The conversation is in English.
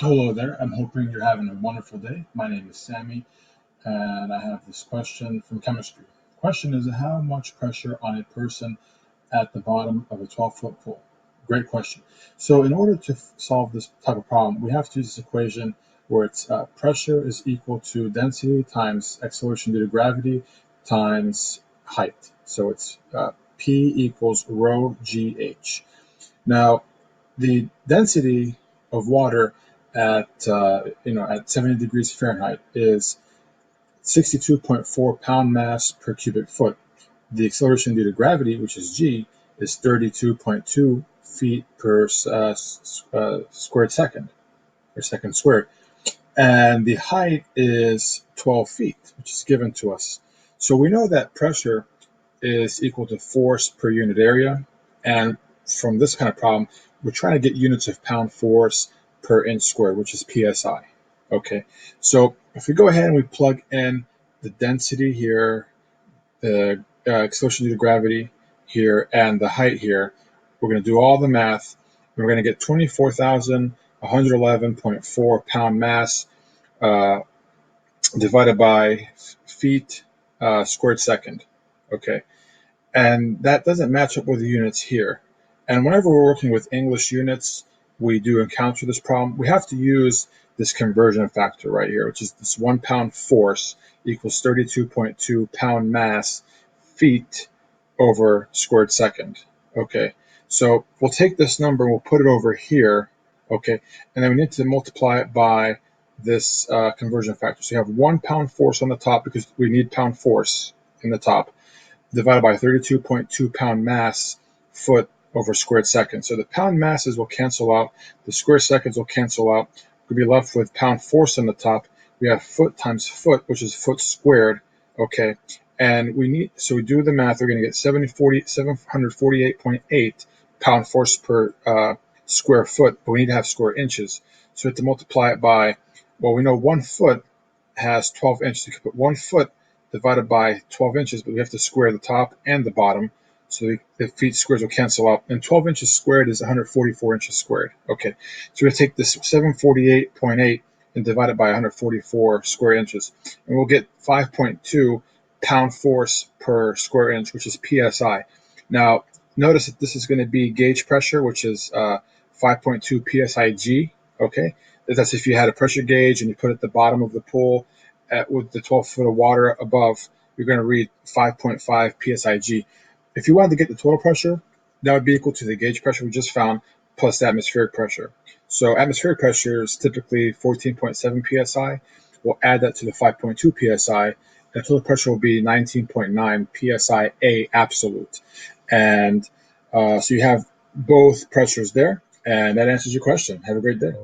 Hello there. I'm hoping you're having a wonderful day. My name is Sammy, and I have this question from chemistry. The question is, how much pressure on a person at the bottom of a 12-foot pool? Great question. So in order to solve this type of problem, we have to use this equation where it's pressure is equal to density times acceleration due to gravity times height. So it's P equals rho GH. Now, the density of water at at 70 degrees Fahrenheit is 62.4 pound mass per cubic foot. The acceleration due to gravity, which is g, is 32.2 feet per squared second, or second squared. And the height is 12 feet, which is given to us. So we know that pressure is equal to force per unit area. And from this kind of problem, we're trying to get units of pound force per inch squared, which is PSI. Okay, so if we go ahead and we plug in the density here, the acceleration due to gravity here, and the height here, we're going to do all the math. We're going to get 24,111.4 pound mass divided by feet squared second. Okay, and that doesn't match up with the units here. And whenever we're working with English units, we do encounter this problem. We have to use this conversion factor right here, which is this 1 pound force equals 32.2 pound mass feet over squared second. Okay, so we'll take this number and we'll put it over here. Okay, and then we need to multiply it by this conversion factor. So you have 1 pound force on the top because we need pound force in the top, divided by 32.2 pound mass foot over squared second. So the pound masses will cancel out, the square seconds will cancel out. We'll be left with pound force on the top. We have foot times foot, which is foot squared. Okay, and we do the math. We're going to get 748.8 pound force per square foot, but we need to have square inches. So we have to multiply it by, well, we know 1 foot has 12 inches. You can put 1 foot divided by 12 inches, but we have to square the top and the bottom. So the feet squares will cancel out. And 12 inches squared is 144 inches squared. Okay, so we're going to take this 748.8 and divide it by 144 square inches. And we'll get 5.2 pound force per square inch, which is PSI. Now, notice that this is going to be gauge pressure, which is 5.2 PSIG. Okay, that's if you had a pressure gauge and you put it at the bottom of the pool with the 12 foot of water above, you're going to read 5.5 PSIG. If you wanted to get the total pressure, that would be equal to the gauge pressure we just found plus the atmospheric pressure. So atmospheric pressure is typically 14.7 PSI. We'll add that to the 5.2 PSI. The total pressure will be 19.9 PSIA absolute. And so you have both pressures there, and that answers your question. Have a great day.